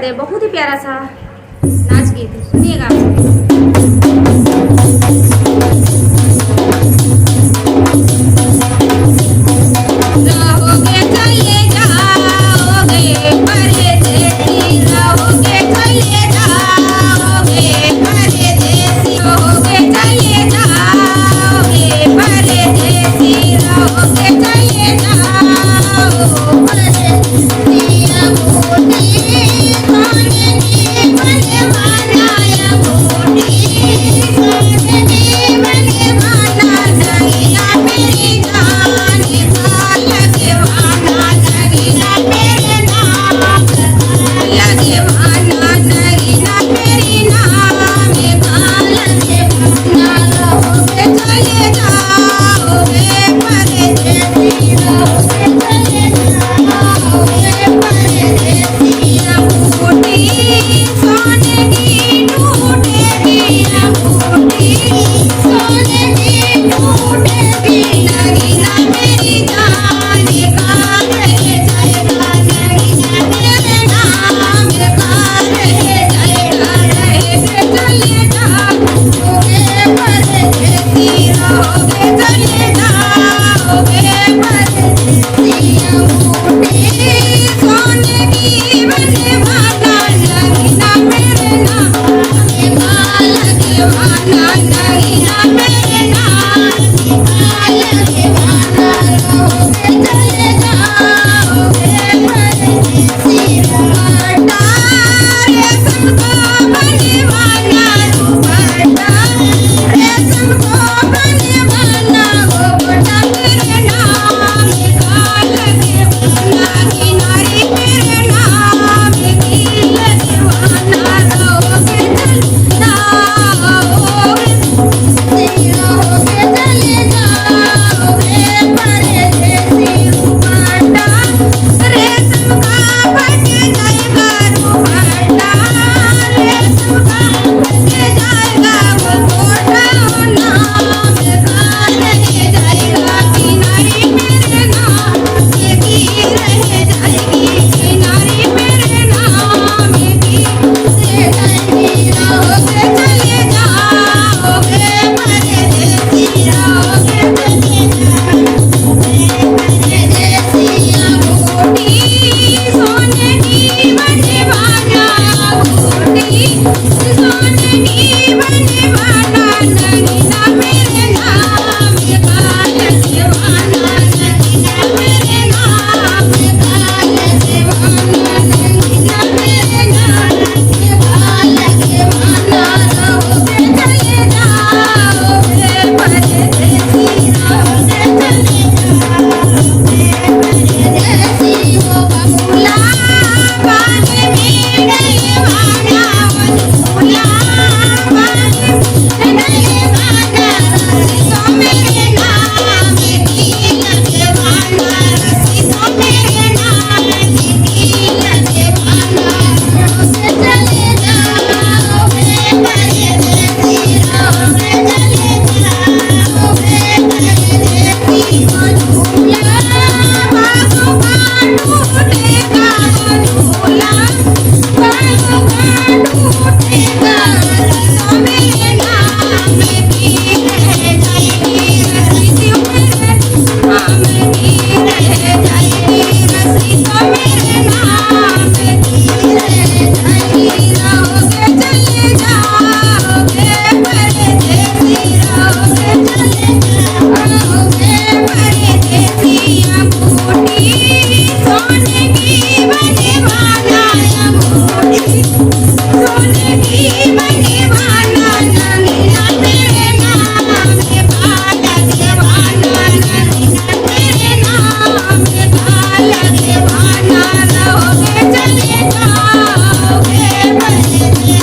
है बहुत ही प्यारा सा नाच गीत सुनिएगा आप सभी। रहोगे चले जाओगे परदेसी, रहोगे चले जाओगे परदेसी, रहोगे चले जाओगे परदेसी, रहोगे चले जाओ परदेसिया बूटी खाने की बनवाना या बूटी खाने की बनवाना नगीना मेरी जान का लगवाना नगीना मेरे नाम लगवाना नगीना मेरी नाम का लगवाना। रहोगे चले जाओगे परदेसी, रहोगे चले जाओगे परदेसिया बूटी सोने की टूटेगी या बूटी सोने की टूटेगी नगीना मेरी जान का रह जाएगा नगीना मेरे नाम का रह जाएगा। रहे चले जाओगे परदेसी, रहोगे चले जाओगे परदेसिया बूटी सोने की बनवाना नगीना मेरे नाम का लगवाना नगीना मेरे नाम का लगवाना। रहोगे चले जाओगे परदेसी दुपट्टा रेशम को बनवाना दुपट्टा रेशम को बनवाना गोटा मेरे नाम का लगवाना किनारी मेरे नाम की लगवाना। रहोगे चले जाओगे रहोगे चले जाओगे परदेसी दुपट्टा रेशम का बन जाएगा दुपट्टा रेशम का बन जाएगा वो गोटा नाम का रह जाएगा किनारी मेरे नाम की रह जाएगी किनारी मेरे नाम की रह जाएगी। रहोगे चले जाओगे परदेसी, रहोगे चले जाओगे परदेसिया बूटी सोने की बनवाना बूटी सोने की बनवाना नगीना मेरे नाम का लगवाना नगीना मेरे नाम का लगवाना नगीना मेरे नाम का लगवाना। रहोगे चले जाओगे परदेसी, रहोगे चले जाओगे परदेसी वो बबूला बाग में डलवाना बबूला बाग में डलवाना रस्सी मेरे नाम की लगवाना रस्सी मेरे नाम की लगवाना। रहोगे चले जाओगे परदेसी, रहोगे चले जाओगे परदेसी वो झूला बागों का टूटेगा वो झूला बागों का टूटेगा रस्सी मेरे नाम की रह जाएगी रस्सी मेरे नाम की रह जाएगी रस्सी मेरे नाम की रह जाएगी। रहोगे चले जाओगे परदेसी, रहोगे चले जाओगे परदेसिया बूटी सोने की बनवाना या बूटी सोने की बनवाना नगीना मेरे नाम का लगवाना नगीना मेरे नाम का लगवाना। रहोगे चले जाओगे परदेसी